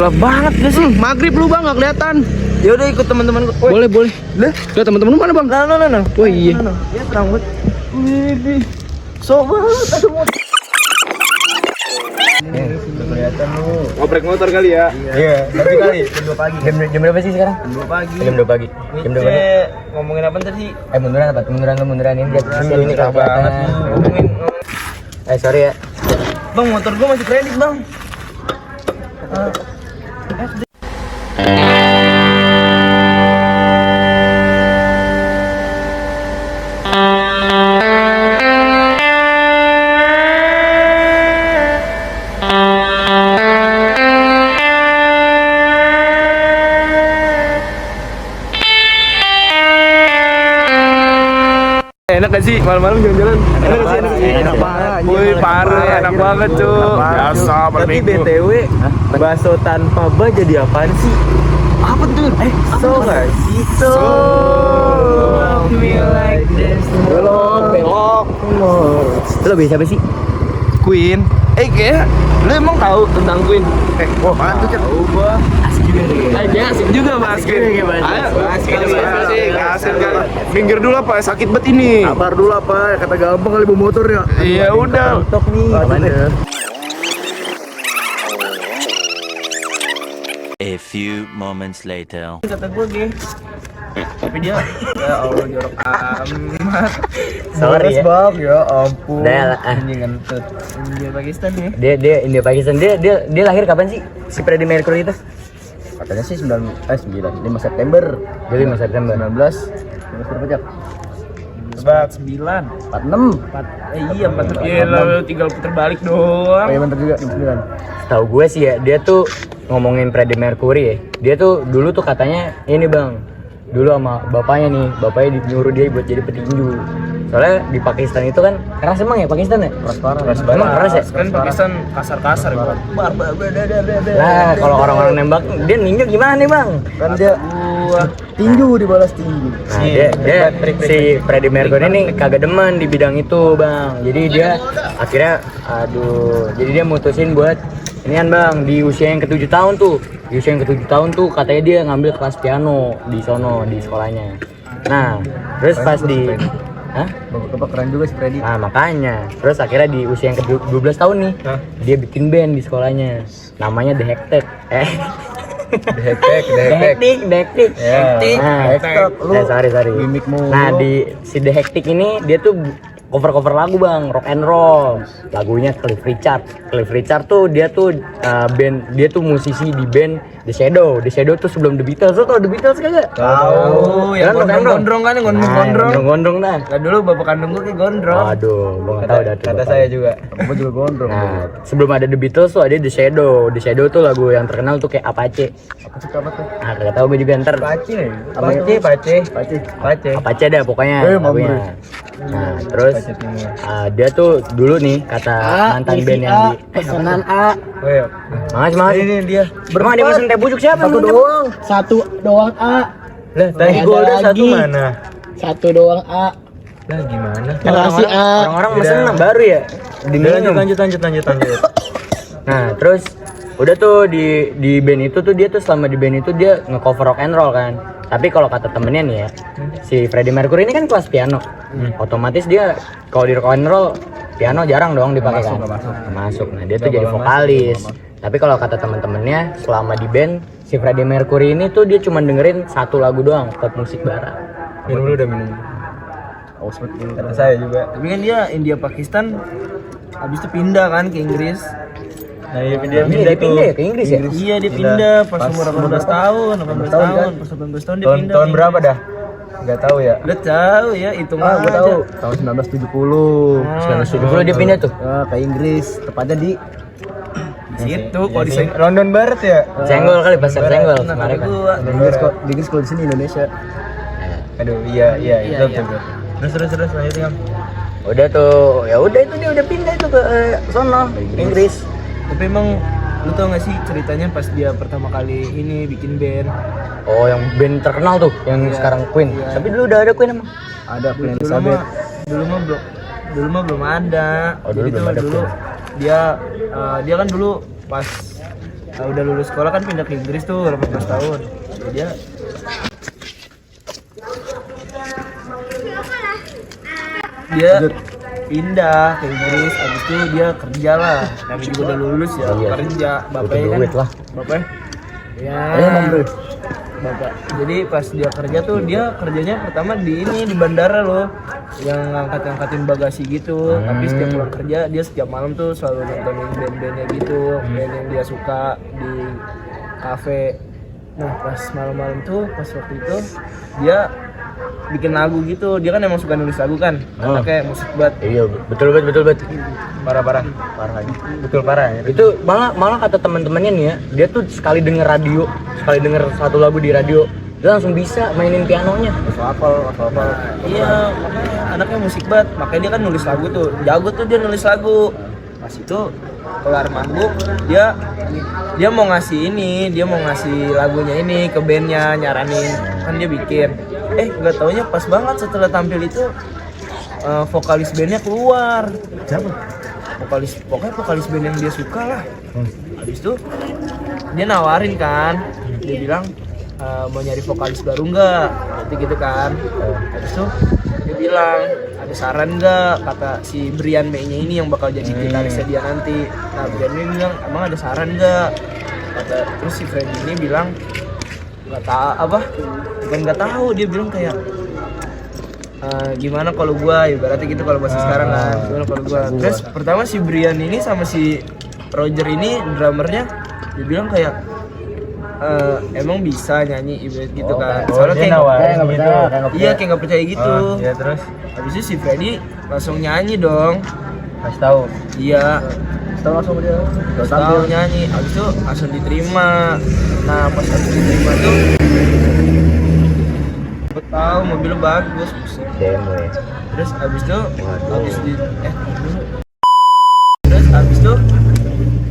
Gelap banget gak sih? Maghrib lu bang, gak kelihatan. Ya udah ikut teman-teman gua. Boleh, boleh. Lah, Lihat teman-teman lu mana bang? nah. Oh iya. Ya terang banget. Wih, sok banget ada motor. Udah kelihatan lu. Ngoprek motor kali ya? Iya, tapi kali jam 2 pagi. Jam berapa sih sekarang? Jam 2 pagi. Jam 2 pagi. Jam 2 pagi. Ngomongin apa tadi? Munduran apa? Munduran ini dia ini Susah banget kelihatan. ngomongin. Sorry ya. Bang, motor gua masih kredit, Bang. Enak gak sih malam-malam jalan-jalan? Enak gak sih? Enak banget. Wih, parah, enak banget cuy. Biasa malam Tapi minggu. BTW, bakso tanpa ba jadi apaan sih? Apa tuh? So gak sih? So love me like this. Belok. Lo bisa apa sih? Queen. Kayak lu emang tahu tentang Queen? Wah, apaan tuh, Cak? Tahu gua. Asik juga bahas Queen. Ayo, asik kan. Minggir dulu apa? Sakit banget ini. Kabar dulu apa? Kata gampang kali bawa motor ya. Iya udah. Tok nih. A few moments later. Kata gua tapi dia ya Allah jorok amat. Sorry ya. Bang, ya ampun. Udah lah, Ini ngentut. India Pakistan nih. Dia India Pakistan. Dia lahir kapan sih? Si Freddie Mercury itu? Katanya sih 5 September. Dia 5 September. 19. Berapa jam? 9. 46. Iya, 4. Iya, lu tinggal puter balik doang. Oh iya bentar juga 69. Tahu gue sih ya, dia tuh ngomongin Freddie Mercury ya. Dia tuh dulu tuh katanya ini bang, dulu sama bapaknya nyuruh dia buat jadi petinju. Soalnya di Pakistan itu kan keras emang ya Pakistan ya? Keras parah. Emang keras ya? Kan Pakistan kasar-kasar gitu. Lah kalau orang-orang nembak dia ninja gimana nih bang? Kan dia tinju dibalas tinju. Nah, dia si Freddie Mercury ini kagak demen di bidang itu bang. Jadi dia akhirnya jadi dia mutusin buat inian bang di usia yang ke-7 tahun tuh. Di usia yang ke-7 tahun tuh katanya dia ngambil kelas piano di sono di sekolahnya. Nah, terus pas di Bapak keren juga si Freddy. Nah makanya, terus akhirnya di usia yang ke-12 tahun nih, dia bikin band di sekolahnya, namanya The Hectic. The Hectic. Sorry. Gimik mulu. Nah di si The Hectic ini dia tuh cover lagu bang, rock and roll. Lagunya Cliff Richard tuh dia tuh dia tuh musisi di band The Shadow. The Shadow tuh sebelum The Beatles. Lo tau The Beatles kagak? Tahu, yang gondrong kan, yang Gondrong dah. Nah dulu bapak kandung gue kayak gondrong. Aduh, gua nggak tahu dah tuh. Kata saya juga. Bapak juga gondrong. Nah, sebelum ada The Beatles tuh ada The Shadow. The Shadow tuh lagu yang terkenal tuh kayak Apache. Apa sih kabar tuh? Nah, kagak tahu gue juga ntar. Pace. Apache dah pokoknya lagunya. Nah, terus dia tuh dulu nih kata mantan band yang di Pesanan A. Oh iya. Mas. Ini dia. Emang dia pesen teh bujuk siapa? Satu doang A. Lah, Tadi golden satu mana? Satu doang A. Lah gimana? Makasih A. Orang-orang mesen baru ya. Lanjut. Nah, terus udah tuh di band itu tuh dia tuh selama di band itu dia nge-cover rock and roll kan. Tapi kalau kata temennya nih ya, si Freddie Mercury ini kan kelas piano. Otomatis dia kalau di rock and roll piano jarang dong dipakai kan. Masuk. Nah, dia tuh jadi vokalis. Tapi kalau kata temen-temennya selama di band si Freddie Mercury ini tuh dia cuma dengerin satu lagu doang, pop musik barat. Minum dulu udah minum. Oh, seperti ini kata saya juga. Tapi kan dia India Pakistan habis itu pindah kan ke Inggris. Nah, iya Dia pindah ya ke Inggris ya? Iya dia pindah pas umur 18 tahun, 18 tahun, pas 18 tahun dia pindah. Tahun berapa dah? Enggak tahu ya. Udah tahu ya, hitung aja. Gua tahu. Tahun 1970. 1970 dia pindah tuh. Ke Inggris, tepatnya di Situ kalau di London Barat ya. Senggol kali pasar senggol kemarin kan. Di Inggris kalau di sini Indonesia. Aduh, iya, betul. Terus lanjutin. Udah tuh, ya udah itu dia udah pindah itu ke sono, Inggris. Tapi emang lu tau gak sih ceritanya pas dia pertama kali ini bikin band? Oh, yang band terkenal tuh, yang sekarang Queen. Tapi dulu udah ada Queen emang. Ada Queen Dulu Elizabeth. mah belum ada. Oh, dulu Jadi belum tuh ada dulu Queen. dia kan dulu pas udah lulus sekolah kan pindah ke Inggris tuh 18 tahun. Jadi dia pindah ke Inggris, abis itu dia kerja lah. Namanya juga udah lulus ya, Iya. kerja. Bapaknya Butuh kan, duit lah. bapaknya ya Emang bro. bapak. Jadi pas dia kerja tuh dia kerjanya pertama di bandara loh, yang ngangkatin bagasi gitu. Tapi setiap pulang kerja dia setiap malam tuh selalu nontonin band-bandnya gitu, band yang dia suka di kafe. Nah pas malam-malam tuh pas waktu itu dia bikin lagu gitu. Dia kan emang suka nulis lagu kan, anaknya musik banget. Iya, betul banget. Parah aja. Betul parah ya. Itu malah kata teman-temannya nih ya, dia tuh sekali denger radio, sekali denger satu lagu di radio, dia langsung bisa mainin pianonya. Hafal. Iya, makanya anaknya musik banget. Makanya dia kan nulis lagu tuh. Jago tuh dia nulis lagu. Pas itu kelar manggung, dia mau ngasih lagunya ini ke bandnya, nyaranin. Kan dia bikin. Nggak taunya pas banget setelah tampil itu vokalis bandnya keluar. Siapa? Vokalis band yang dia suka lah. Habis itu dia nawarin kan, dia bilang mau nyari vokalis baru nggak, berarti gitu kan. Habis itu dia bilang ada saran nggak, kata si Brian May-nya ini yang bakal jadi gitarisnya dia nanti. Nah Brian May bilang emang ada saran nggak, terus si Freddy ini bilang nggak tahu, dia bilang kayak gimana kalau gua, ibaratnya gitu kalau bahasa sekarang kan, gimana kalau gua. Terus pertama si Brian ini sama si Roger ini drummernya, dia bilang kayak emang bisa nyanyi ibarat gitu kan. Soalnya kayak kayak nggak percaya gitu. Iya terus Habis itu si Freddy langsung nyanyi dong. kasih tahu. Iya, Tahu langsung dia. tahu nyanyi. Habis itu langsung diterima. Nah pas habis diterima tuh gue tahu mobilnya bagus. Demo ya. Terus abis itu terus abis itu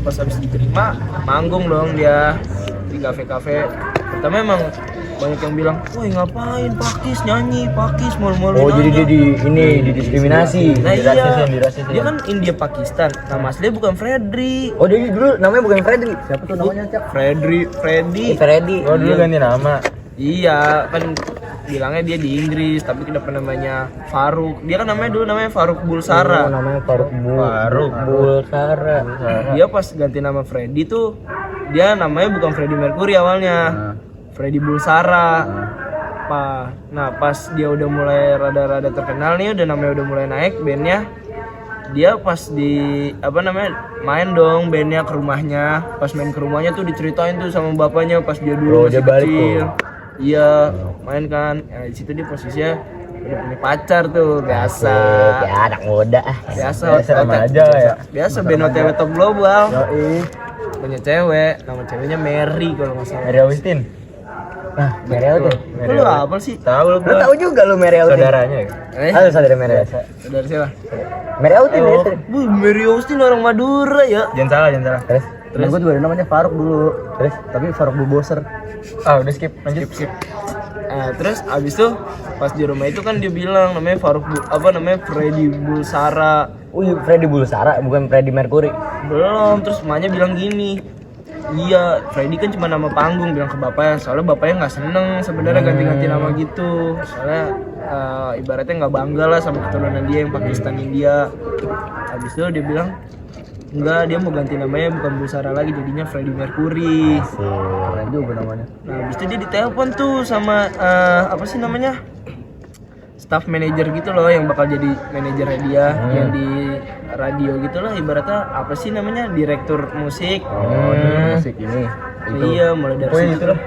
pas abis diterima manggung dong dia di kafe-kafe. Pertama emang banyak yang bilang, woi ngapain Pakis nyanyi, Pakis malu-malu. Oh jadi dia didiskriminasi. Nah iya, dirasisin. dia kan India Pakistan. Nama aslinya bukan Freddy. Oh dia dulu namanya bukan Freddy. Siapa tuh namanya Cak? Freddy. Freddy. Oh dulu ganti nama. Iya, kan bilangnya dia di Inggris, tapi kenapa namanya Faruk? Dia kan dulu namanya Faruk Bulsara. Oh, namanya Faruk Bulsara. Dia pas ganti nama Freddy tuh, dia namanya bukan Freddie Mercury awalnya, Freddy Bulsara. Nah pas dia udah mulai rada-rada terkenal nih, namanya udah mulai naik bandnya, dia pas main dong bandnya ke rumahnya. Pas main ke rumahnya tuh diceritain tuh sama bapaknya pas dia dulu masih dia balik kecil. tuh. Iya, main kan. Di situ dia posisinya udah punya pacar tuh, biasa. Ya anak muda. Biasa remaja ya. Biasa band OTW Top Global. Punya cewek, nama ceweknya Mary kalau nggak salah. Mary Austin. Nah, Mary Austin. Lu apa sih? Tahu lu. Lu tahu juga lu Mary Austin? Saudaranya ya? Halo saudara Mary Austin. Saudara siapa? Mary Austin ya. Bu, Mary Austin orang Madura ya. Jangan salah. Terus gue juga ada namanya Faruk dulu. Terus tapi Faruk Bulboser. Ah udah skip, lanjut. Skip. Terus abis itu pas di rumah itu kan dia bilang namanya Freddy Bulsara. Oh iya Freddy Bulsara bukan Freddie Mercury. Belum, terus emaknya bilang gini, iya Freddy kan cuma nama panggung, bilang ke bapaknya. Soalnya bapaknya nggak seneng sebenarnya ganti-ganti nama gitu. Soalnya ibaratnya nggak bangga lah sama keturunan dia yang Pakistan India. Habis itu dia bilang enggak, dia mau ganti namanya bukan Bulsara lagi, jadinya Freddie Mercury. Keren juga namanya. Nah habis itu dia ditelepon tuh sama staff manager gitu loh, yang bakal jadi manajernya dia, yang di radio gitu lah, ibaratnya direktur musik. Musik ini. Iya, mulai dari situ lah.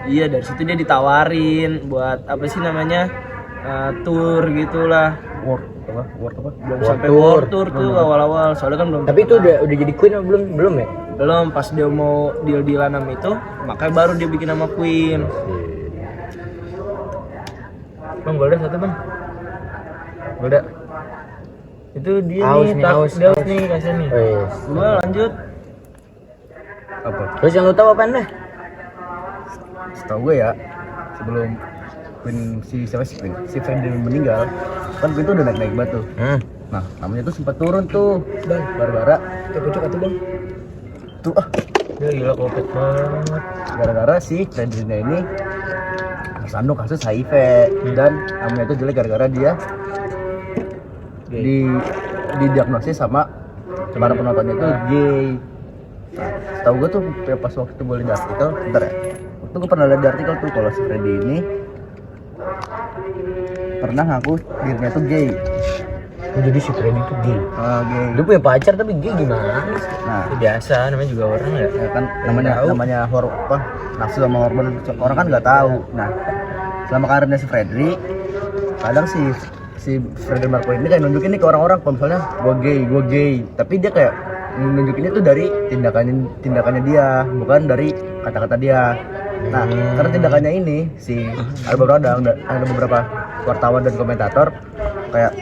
Iya, dari situ dia ditawarin buat tour gitulah. World apa? Belum sampai world tour tuh awal-awal, soalnya kan belum. Tapi itu udah jadi Queen atau belum ya? Belum, pas dia mau deal-dealan sama itu, makanya baru dia bikin nama Queen. Bang, golda satu bang. Golda. Itu dia Aus nih, nih, aus nih, kasih nih. Gua lanjut. Apa? Terus yang lu tahu apaan deh? Setahu gue ya, sebelum si Freddy meninggal, kan Queen tuh udah naik banget tuh. Nah, namanya tuh sempat turun tuh, Bang. Barbara. Cocok atau bang? Tuh Ya gila covid banget. Gara-gara si Fredrina ini tersandung kasus HIV dan namanya itu jelek gara-gara dia didiagnosis sama para penontonnya itu gay. Tahu gue tuh pas waktu itu gue lihat artikel, bentar ya. Waktu gue pernah lihat di artikel tuh kalau si Freddy ini pernah ngaku dirinya tuh gay. Jadi si Freddy tuh gay. Gay. Dia punya pacar tapi gay gimana? Nah, Ya biasa, namanya juga orang ya. ya kan namanya nafsu sama hormon orang kan nggak tahu. Nah, selama karirnya si Freddy, kadang si Freddie Mercury ini kayak nunjukin nih ke orang-orang kalau misalnya gue gay, tapi dia kayak nunjukinnya tuh dari tindakannya dia, bukan dari kata-kata dia. Nah, karena tindakannya ini ada beberapa wartawan dan komentator kayak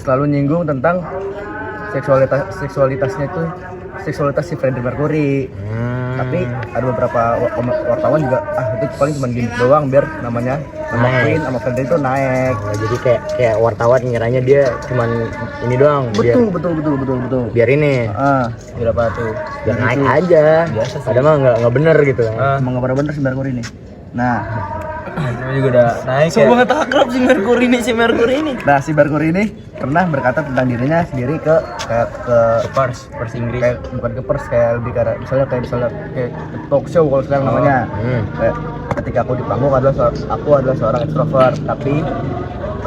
selalu nyinggung tentang seksualitas si Freddie Mercury. Tapi ada beberapa wartawan juga itu paling cuma gini doang biar nama Queen sama Freddie itu naik. Nah, jadi kayak wartawan ngiranya dia cuman ini doang. Betul. Biar ini. Biar apa tuh? Biar naik aja. Biasa sih. Padahal mah nggak bener gitu. Emang nggak bener si Mercury ini. Nah, Namanya juga udah naik ya. Banget akrab si Mercury ini. Nah, si Mercury ini pernah berkata tentang dirinya sendiri ke Pers Inggris. kayak bukan ke pers, kayak lebih ke misalnya kayak talk show kalau sekarang namanya. Kayak ketika aku di panggung aku adalah seorang extrovert, tapi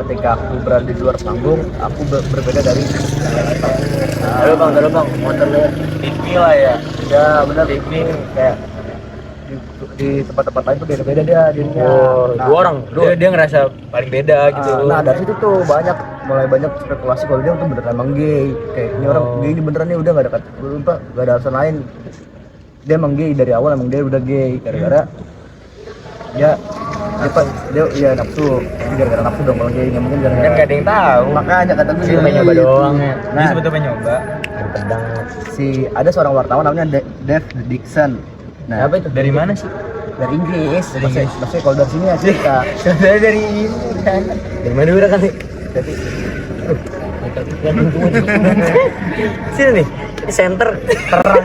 ketika aku berada di luar panggung aku berbeda dari yang lain. Halo bang, motor lu Ini lah ya. ya benar ini kayak di tempat-tempat lain tuh beda-beda dia dirinya. Nah, Dua orang. Dia ngerasa paling beda gitu. Nah dari situ tuh mulai banyak spekulasi kalau dia tuh beneran emang gay. Kayak ini orang gay ini beneran nih, udah nggak ada alasan lain. Dia emang gay dari awal, emang dia udah gay gara-gara dia nafsu. Tapi gara-gara nafsu dong kalau gay, nggak mungkin gara-gara. Kan gak ada yang tahu. Makanya kata gue Cuma nyoba doang ya. Dia sebetulnya nyoba. Pedang. ada seorang wartawan namanya Dave Dixon. Nah, Apa itu? Dari mana sih? dari Inggris. Maksudnya kalau dari sini ya kita. Dari ini kan. Dari mana udah kali? Dari sini nih. Di center terang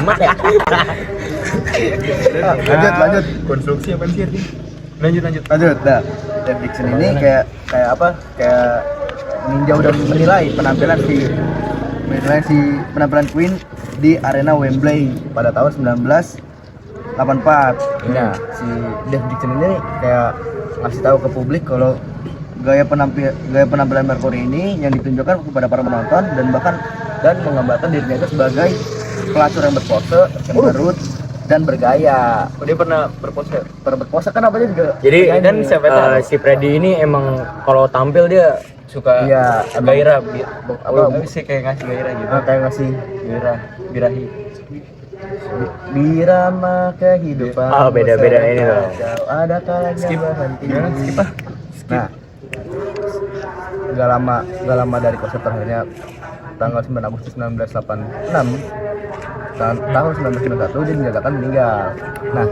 amat ya. Lanjut. Konstruksi apa sih? Lanjut. Nah, Dave Dixon ini kayak apa? Kayak meninjau dan menilai penampilan Queen di arena Wembley pada tahun 1984. Nah, si Dave Dixon ini kayak ngasih tahu ke publik kalau gaya penampilan Mercury ini yang ditunjukkan kepada para penonton dan menggambarkan dirinya itu sebagai pelacur yang berpose, cemberut dan bergaya. Dia pernah berpose. Kan apa juga. Jadi kan si Freddy ini emang kalau tampil dia suka Iya, gairah apa sih kayak ngasih gairah gitu. kayak ngasih Birahi. Birama kehidupan. Beda-beda ini loh. Ada kalanya berhenti. Skip ah. Nah, gak lama dari konser terakhirnya tanggal 9 Agustus 1986 tahun 1991 dia dinyatakan meninggal. Nah,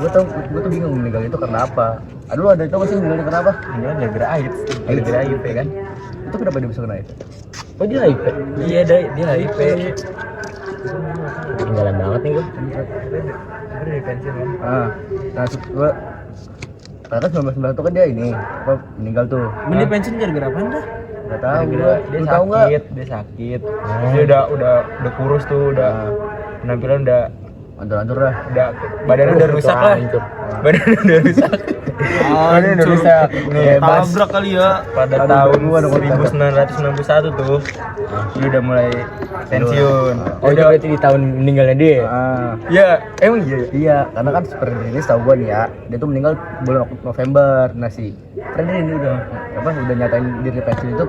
gue tuh bingung meninggal itu karena apa. Aduh, ada itu sih meninggalnya kenapa? Ini ada AIDS ya kan? Itu kenapa dia bisa kena itu? Oh dia HIV? Iya, dia HIV. Ketinggalan banget nih gue. Udah di pensiun kan? Nah, gue karena 1991 kan dia ini meninggal tuh. Beli pensiun gara-gara apa dah? Gak tahu Gara-gara gue. Lu tahu nggak? dia sakit. Dia udah kurus tuh, udah penampilan udah Hancur dah. badannya udah rusak lah. Badannya udah rusak. Badannya udah rusak. Tabrak kali ya. Pada tahun 1991 tuh. Dia udah mulai pensiun. Oh dia berarti di tahun meninggalnya dia? Iya, emang iya. Iya, karena kan seperti ini setahu gua nih ya, dia tuh meninggal bulan November. Nah si Freddy ini udah nyatain diri pensiun itu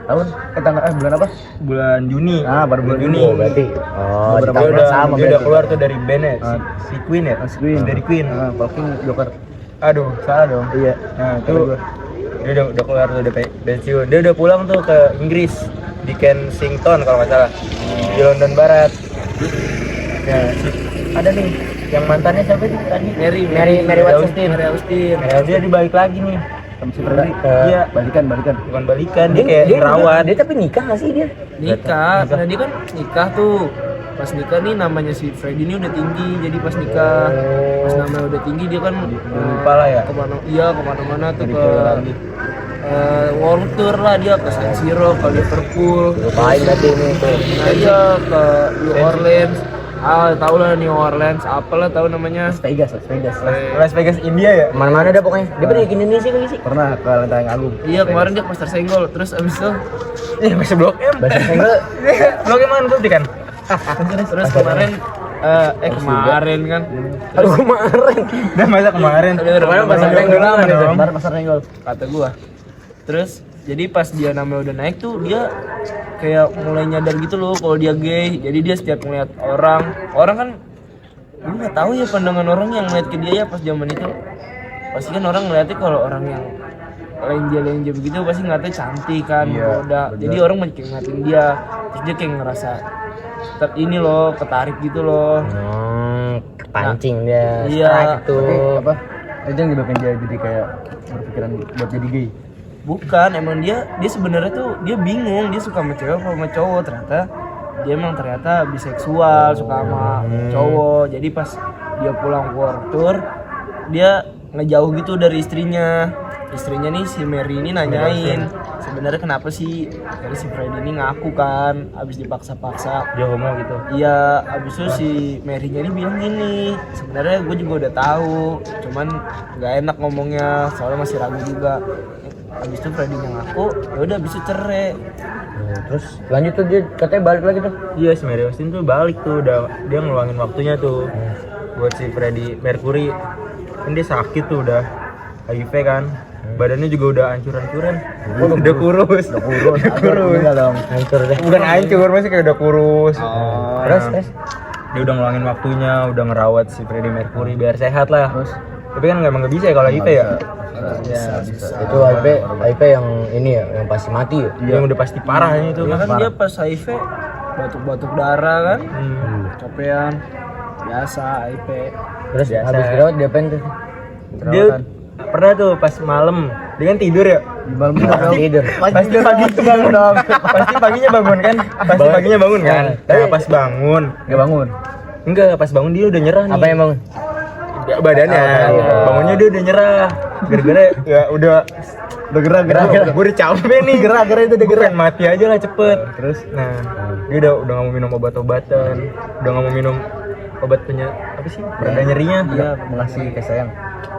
bulan apa? Bulan Juni. Baru bulan Juni. Oh berarti. Oh di Beberapa tahun bulan sama dia udah berarti. keluar tuh dari bandnya si Queen ya? Queen. Dari Queen. Walking Joker. Aduh, salah dong. Iya. Nah, tuh dia udah keluar tuh, udah pensiun. Dia udah pulang tuh ke Inggris di Kensington kalau nggak salah, di London Barat. Nah, ada nih yang mantannya siapa sih tadi? Mary Austin. Nah, dia dibalik lagi nih Sama si Freddy. Iya. Balikan. bukan balikan, dia kayak dirawat. Dia tapi nikah nggak sih dia? Nikah. Nah dia kan nikah tuh pas nikah nih namanya si Freddy ini udah tinggi, jadi pas nikah pas namanya udah tinggi dia kan Lupa lah ya. kemana-mana tuh ke World Tour lah, dia ke San Siro, ke Liverpool, Lupain berarti ini tuh. nah iya ke New Orleans, tau lah New Orleans, apalah tahu namanya. Las Vegas India ya. Mana-mana dah pokoknya. Dia pernah ke Indonesia kali sih. Pernah ke Lenteng Agung. Iya kemarin dia pas tersenggol, terus abis itu Masih Blok M. Bahasa Senggol. Blok M mana tuh kan? terus kemarin kemarin kan Aduh kemarin. Udah masa kemarin. Kemarin pas sampai dulu itu. Kemarin pasar Nenggol. kata gua. Terus jadi pas dia namanya udah naik tuh dia kayak mulai nyadar gitu loh kalau dia gay. Jadi dia setiap ngeliat orang kan gue nggak tahu ya pandangan orang yang ngeliat ke dia ya pas zaman itu. Pasti kan orang ngeliatnya kalau orang yang lenje begitu pasti ngeliatnya cantik kan, udah. Jadi orang makin ngeliatin dia, terus dia kayak ngerasa ini loh, ketarik gitu loh. Pancing dia. Iya. Strike tuh. Tapi apa? Itu yang nyebabin dia jadi kayak berpikiran buat jadi gay. Bukan, emang dia sebenarnya tuh dia bingung, dia suka sama cewek apa sama cowok. Ternyata dia emang ternyata biseksual, suka sama cowok. Jadi pas dia pulang world tour, dia ngejauh gitu dari istrinya. Istrinya nih si Mary ini nanyain sebenarnya kenapa sih, dari si Freddy ini ngaku kan abis dipaksa-paksa Dia homo gitu. iya. Abis itu si Mary-nya ini bilang gini, sebenarnya gue juga udah tahu, cuman nggak enak ngomongnya soalnya masih ragu juga. Abis itu Freddy-nya ngaku, ya udah abis itu cerai. Terus lanjut tuh dia katanya balik lagi tuh. Iya, si Mary Austin tuh balik tuh, udah dia ngeluangin waktunya tuh buat si Freddie Mercury. Kan dia sakit tuh, udah HIV kan, badannya juga udah hancur-hancuran, udah kurus. Enggak dong. Hancur deh. Bukan hancur, masih kayak udah kurus. Terus Dia udah ngeluangin waktunya, udah ngerawat si Freddie Mercury biar sehat lah. Tapi kan emang nggak bisa ya kalau HIV ya. itu IP yang ini ya, yang pasti mati ya. Yang udah pasti parahnya itu. Ya kan dia pas HIV batuk-batuk darah kan, capean biasa HIV. Terus Biasa. habis dirawat dia apain tuh? Dia pernah tuh pas malam, dia kan tidur ya. Malam Tidur. Pasti pagi itu bangun dong. Pasti paginya bangun kan? Pasti paginya bangun kan? Nah, pas bangun. Enggak bangun. Enggak, pas bangun dia udah nyerah nih. Apa yang bangun? Ya, badannya. Bangunnya dia udah nyerah. Gara-gara ya udah Gerak. gue udah capek nih. Gerak itu udah Gue pengen mati aja lah cepet. Terus nah, dia udah nggak mau minum obat-obatan, udah nggak mau minum obat apa sih? Pereda nyerinya. Iya, mengasih kasih sayang.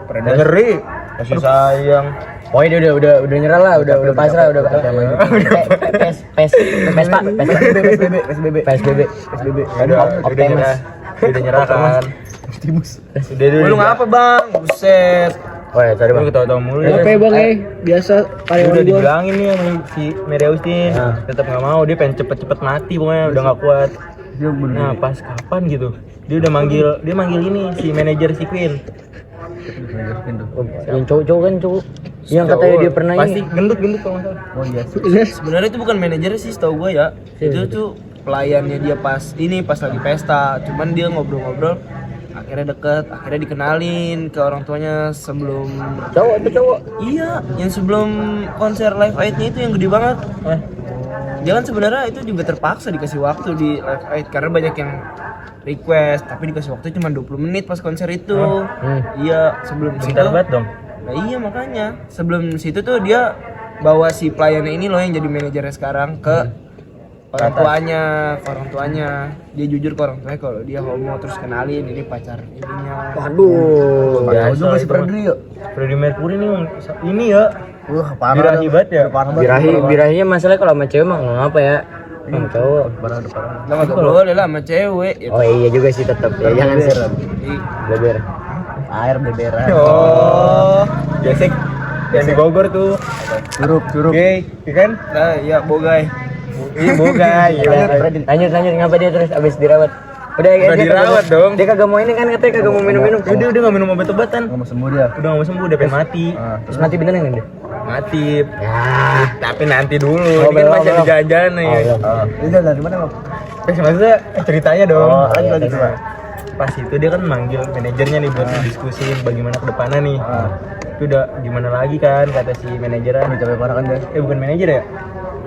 Pereda nyeri. Kasih sayang. Oh dia udah nyerah lah, udah pasrah, udah PSBB. Udah nyerah kan. Lu ngapa bang? Buset. Oh ya tadi bang. Gue ketawa-tawa mulu ya. bang biasa Dia udah dibilangin nih sama si Mary Austin, tetap nggak mau, dia pengen cepet-cepet mati pokoknya, udah nggak kuat. Nah pas kapan gitu, dia manggil ini si manajer si Queen. Yang cowok kan cowok. Yang katanya dia pernah pasti ini. gendut kalau nggak salah. Oh iya. Sebenarnya itu bukan manajernya sih, setahu gue ya. Itu tuh pelayannya dia pas lagi pesta. Cuman dia ngobrol-ngobrol, akhirnya deket, akhirnya dikenalin ke orang tuanya sebelum Cowok. Iya, yang sebelum konser Live Aid-nya itu yang gede banget. Dia kan sebenarnya itu juga terpaksa dikasih waktu di Live Aid karena banyak yang request, tapi dikasih waktu cuma 20 menit pas konser itu. Iya, sebelum situ. Bentar banget dong. Nah iya makanya, sebelum situ tuh dia bawa si pelayannya ini loh yang jadi manajernya sekarang ke orang tuanya. Dia jujur ke orang tuanya kalau dia homo, terus kenalin ini pacar ininya. Waduh. Tahu juga si Freddy ya. Freddie Mercury ini ya. Wah, parah. Birahi banget ya. Birahinya masalahnya kalau sama cewek mah nggak apa ya. Sama cowok. Parah. Lah enggak boleh lah sama cewek gitu. Oh iya juga sih tetap. Ya jangan sih. Beber. Air beberan. Oh, Jasek yang di Bogor tuh. Curug. Gay, iya kan? Nah, iya bogai. Iya bogai. Lanjut ngapa dia terus abis dirawat? Udah dirawat dong. Dia kagak mau ini kan katanya kagak mau minum. Udah nggak minum obat-obatan. Enggak mau sembuh dia. Udah nggak mau sembuh, udah pengen mati. Terus mati beneran kan dia? Mati. Ya. Tapi nanti dulu. Ini kan masih ada jalan nih. Ini dari mana, Bang? Terus maksudnya ceritanya dong. Lanjut coba. Pas itu dia kan manggil manajernya nih buat diskusin bagaimana ke depannya nih. Itu udah gimana lagi kan kata si manajernya. Udah capek parah kan dia. Bukan manajer ya?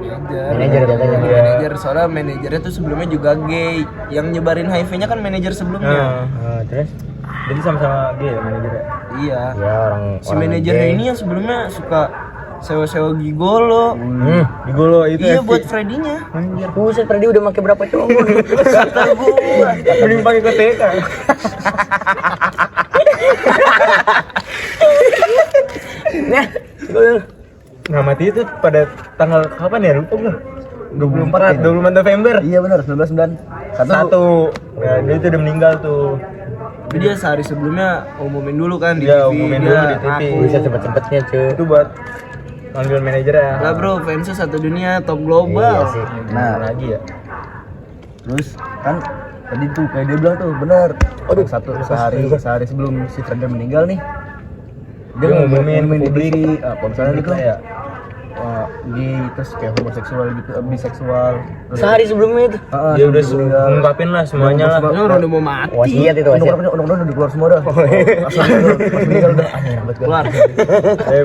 Manajer katanya. Manajer, soalnya manajernya tuh sebelumnya juga gay. Yang nyebarin HIV-nya kan manajer sebelumnya. Terus Jadi sama-sama gay ya manajernya. Iya. ya orang Si manajernya ini yang sebelumnya suka sewa-sewa gigolo. Gigolo itu Iya FT. buat Freddy-nya. Anjir, buset Freddy udah pakai berapa cowok? Kata gua. Mending pakai koteka. Nah, Nah mati itu pada tanggal kapan ya lupa gua. 24 24 November. Iya benar, 1991. Satu. Ya, dia itu udah meninggal tuh. Tapi dia sehari sebelumnya umumin dulu kan di Iya, TV. umumin dia dulu di TV. ngaku. bisa cepet-cepetnya cuy. Itu buat manggil manajer ya. Lah bro, fansnya satu dunia, top Iya global. sih. Nah, Lagi ya. terus kan tadi tuh kayak dia bilang tuh benar. Aduh, sehari sebelum si Freddy meninggal nih. Dia ngumumin di publik. TV, kalau misalnya gitu ya. gay terus kayak homoseksual gitu, biseksual. Terus Sehari sebelumnya itu. Dia udah ngungkapin lah semuanya lah. Ini orang udah mau mati. Wasiat itu wasiat. Undang-undang udah keluar semua dah. Pas meninggal udah anjir banget kan. Keluar.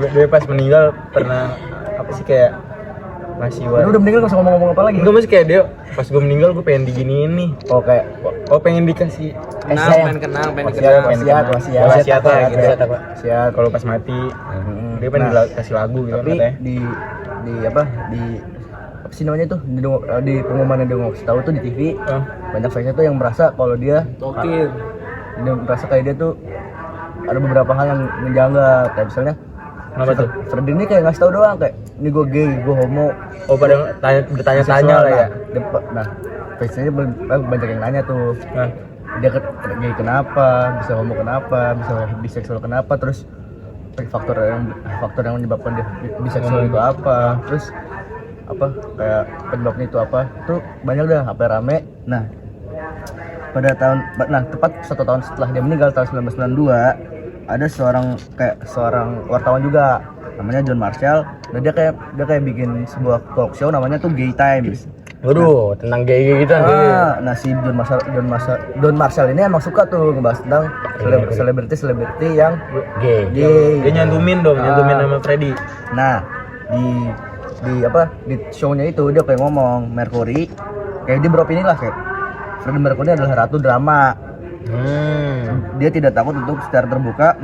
Dia pas meninggal pernah apa sih kayak masih Lu udah meninggal nggak usah ngomong-ngomong apa lagi. Enggak masih kayak dia pas gue meninggal gue pengen diginiin nih. Oh kayak Pengen dikasih Kenang, sayang. pengen kenang, pengen wasiat, kenang. wasiat, Wasiat wasiat, apa gitu. Wasiat apa? wasiat. kalau pas mati dia pengen Nah, kasih lagu gitu tapi katanya. di apa sih namanya tuh di pengumuman yang dia ngasih tahu tuh di TV banyak fansnya tuh yang merasa kalau dia Tokil. dia merasa kayak dia tuh ada beberapa hal yang menjanggal kayak misalnya Kenapa tuh? Freddy ini kayak ngasih tahu doang kayak ini gue gay, gue homo. Oh pada bertanya-tanya lah ya. Nah, fansnya banyak yang nanya tuh. Nah, Dia gay kenapa, bisa homo kenapa, bisa biseksual kenapa, terus faktor yang menyebabkan dia biseksual itu apa, terus apa kayak penyebabnya itu apa, tuh banyak dah apa rame. Nah tepat 1 tahun setelah dia meninggal tahun 1992 ada seorang wartawan juga namanya John Marshall. Nah dia kayak bikin sebuah talk show namanya tuh Gay Times. Waduh, tentang gay gitu kan. Nah si John Marshall ini emang suka tuh ngebahas tentang selebriti yang Gay. gay. dia nyantumin nama Freddy. Nah di show-nya itu dia kayak ngomong Mercury kayak dia beropini lah kayak Freddie Mercury adalah ratu drama. Dia tidak takut untuk secara terbuka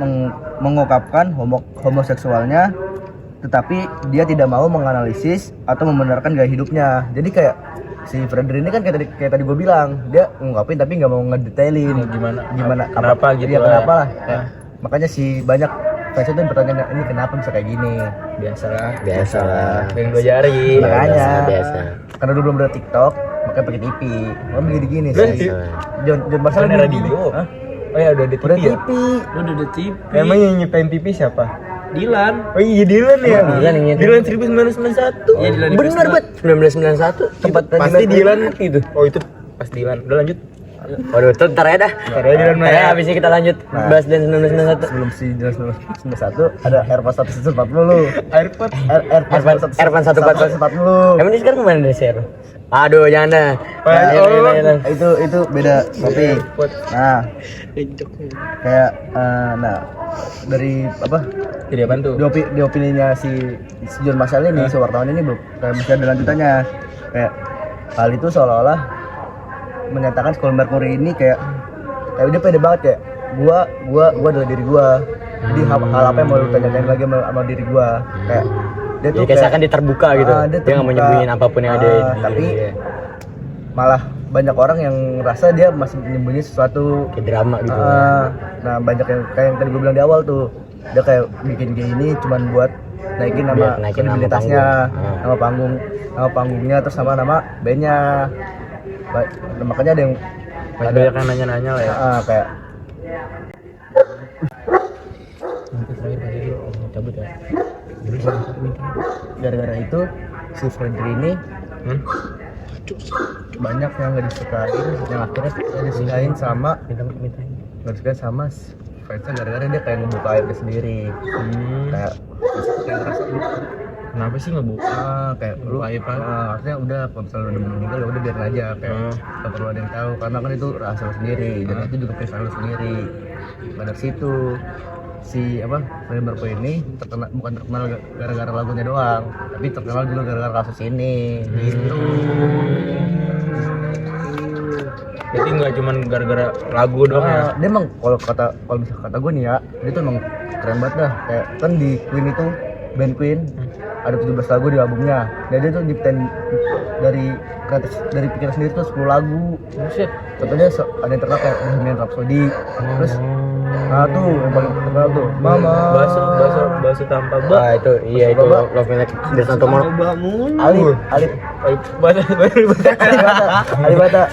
mengungkapkan homoseksualnya, tetapi dia tidak mau menganalisis atau membenarkan gaya hidupnya. Jadi kayak si Freddy ini kan kayak tadi gue bilang, dia ngungkapin tapi nggak mau ngedetailin gimana kenapa gitu ya, lah. kenapa lah. Makanya si banyak fans itu bertanya ini kenapa bisa kayak gini. Biasalah. Yang 2 jari. Makanya Biasa. karena dulu belum ada TikTok makanya pakai TV. Oh begini Lu sih. John Marshall Ada begini. radio. Hah? Oh ya udah di TV Udah ya. TV. Lu udah ada TV. Emang yang nyiptain TV siapa? Dilan. Oh iya Dylan ya. Dylan yang nyiapin. Dylan 1991. Iya Dilan. Bener bet 1991 tempat Pasti Dylan itu. Oh itu pas Dylan. Udah lanjut. Waduh, ntar ya dah. Ntar aja Dylan Ya, main. habis ini kita lanjut bahas dan 1991. Sebelum si John 1991 ada Airpods 140. Airpod. Airpan 140. 140. Emang dia sekarang kemana deh, Ser? Aduh, jangan dah. Itu beda topik. Nah, kayak dari apa? Jadi apaan tuh? Di opininya si John Marshall ini, si wartawan ini belum kayak masih ada lanjutannya. Kayak hal itu seolah-olah menyatakan kalau Mercury ini kayak dia pede banget kayak gua adalah diri gua. Jadi hal apa yang mau lu tanyain lagi sama diri gua. Kayak dia tuh Jadi kayak seakan dia terbuka gitu. Dia nggak mau terbuka. nyembunyiin apapun yang ada di diri tapi dia. malah banyak orang yang ngerasa dia masih menyembunyi sesuatu. Kayak drama gitu. Nah banyak yang kayak yang tadi gue bilang di awal tuh, dia kayak bikin gay ini cuman buat naikin nama Biar naikin nama kredibilitasnya, panggung. nama panggungnya, terus sama nama bandnya. Makanya ada yang Masih banyak yang nanya-nanya lah ya. kayak Cabut ya. gara-gara itu si Freddy ini banyak yang nggak disukain, yang akhirnya nggak disukain sama fansnya gara-gara dia kayak ngebuka aibnya sendiri. Kayak ngerasa Kenapa sih ngebuka? kayak lu artinya udah kalau misalnya udah meninggal ya udah biarin aja kayak nggak perlu ada yang tahu karena kan itu rahasia lu sendiri dan itu juga privasi lu sendiri. Pada situ si apa Freddie Mercury ini terkenal, bukan terkenal gara-gara lagunya doang, tapi terkenal juga gara-gara kasus ini gitu. Jadi nggak cuma gara-gara lagu doang ya. Dia emang kalau bisa kata gue nih ya, dia tuh emang keren banget dah. Kayak kan di Queen itu, band Queen ada 17 lagu di albumnya. Dan dia tuh nyiptain dari pikiran sendiri tuh 10 lagu. Buset. Contohnya ada yang terkenal kayak Bohemian Rhapsody. Terus tuh yang paling terkenal tuh Mama. Baso tanpa bak. Wah itu iya itu Coba. Love Me Like There's No Tomorrow. Alif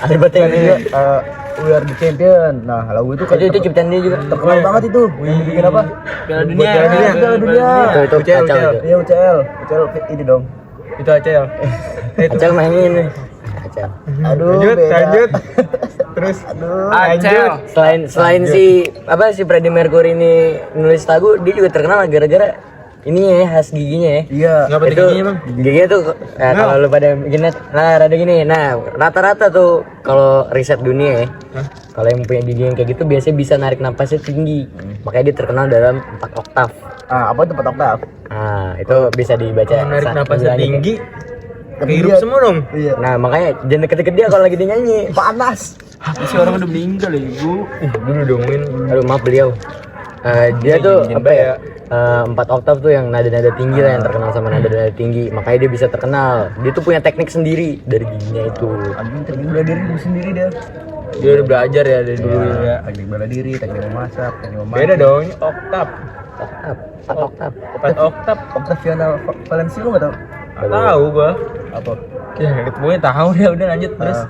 Alibata yang ini. juga We Are The Champion. Nah lagu itu kan Itu ciptaan dia juga. terkenal banget itu. Yang dibikin apa? Piala Dunia. Piala Dunia. Itu kacau itu. Iya UCL ini dong. Itu Acel. Acel mainin. Acel. Aduh, Lanjut, beda. lanjut. Terus Acel. Selain si Freddie Mercury ini nulis lagu, dia juga terkenal gara-gara ini ya khas giginya ya. Iya. ngapa Itu giginya bang? giginya tuh kalau lu pada bikin rada gini. Nah, rata-rata tuh kalau riset dunia ya. Kalau yang punya gigi yang kayak gitu biasanya bisa narik napasnya tinggi. Makanya dia terkenal dalam 4 oktav. Apa itu 4 oktav? Nah, itu bisa dibaca. Narik saat napasnya nyanyi. tinggi. Tapi Kehirup dia- semua dong. Iya. Nah, makanya jangan deket-deket dia kalau lagi dia nyanyi. Panas. Si orang udah meninggal ya, Ibu. Dulu dongin. Aduh, maaf beliau. Dia tuh gini apa ya? 4 oktav tuh yang nada-nada tinggi lah, yang terkenal sama nada-nada tinggi. Makanya dia bisa terkenal. Dia tuh punya teknik sendiri dari giginya itu. Anjing teknik bela diri sendiri dia. Dia udah belajar ya dari dulu ya. Teknik bela diri, teknik memasak, teknik memasak. Beda dong, ini oktav. Oktav, 4 oktav. 4 oktav. Octaviana Valencia lu nggak tahu? Nggak tahu gua. Apa? Ya, pokoknya tahu ya udah lanjut terus.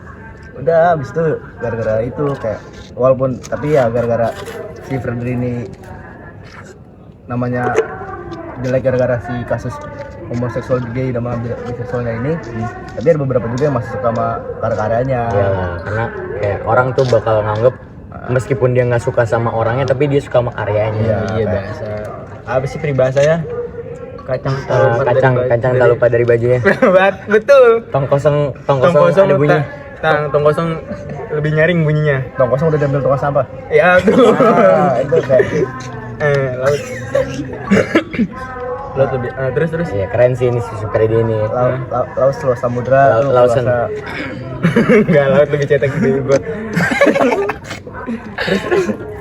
Udah habis itu gara-gara itu kayak walaupun tapi ya gara-gara si Freddy ini namanya jelek gara-gara si kasus homoseksual gay sama biseksualnya ini, tapi ada beberapa juga yang masih suka sama karya-karyanya. Ya, karena kayak orang tuh bakal nganggep meskipun dia nggak suka sama orangnya, tapi dia suka sama karyanya. Iya, Iya kayak- bahasa. Apa sih peribahasanya? Kacang Kacang tak lupa dari bajunya. Betul. Tong kosong ada bunyi. Tong kosong lebih nyaring bunyinya. Tong kosong udah diambil tukang sampah. Ya tuh. Itu kayak Laut. Laut lebih. Terus. Iya keren sih ini si Super ini. laut seluas samudra, Laut- lu lausan. merasa- Enggak laut lebih cetek gitu gue.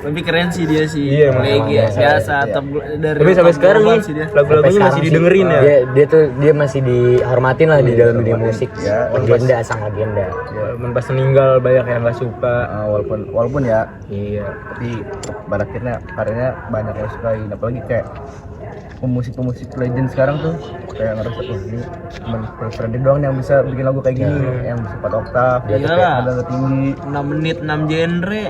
Lebih keren sih dia sih. Iya, Legi ya, emang biasa dari Tapi sampai sekarang nih sih dia. lagu-lagunya Sampai masih sekarang didengerin sih, ya. dia masih dihormatin lah di dalam dunia musik. Ya, Legenda, sang legenda. Walaupun pas meninggal banyak yang nggak suka. walaupun ya, Iya. tapi pada akhirnya karyanya banyak yang sukain, apalagi kayak pemusik legend sekarang tuh kayak ngerasa ini cuma Freddy doang yang bisa bikin lagu kayak gini, yang bisa 4 oktav, dia tuh Iyalah. kayak nada tinggi. 6 menit 6 genre.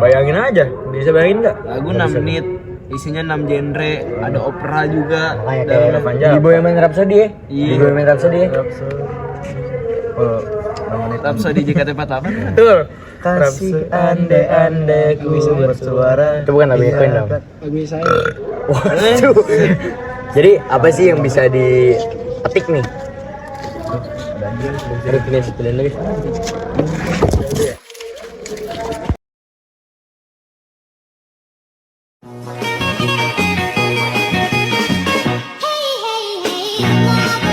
Bayangin aja, bisa bayangin nggak? Lagu 6 menit isinya 6 genre, ada opera juga. Makanya Dan kayak panjang. di Bohemian Rhapsody ya. Iya. Di Bohemian Rhapsody ya. Namanya Rhapsody JKT48. Betul. kasih ande ku bersuara. Itu bukan lagu Queen dong. Lagu saya. Waduh. Jadi apa sih yang bisa dipetik nih? Aduh, pilihan lagi. Hey, hey, hey,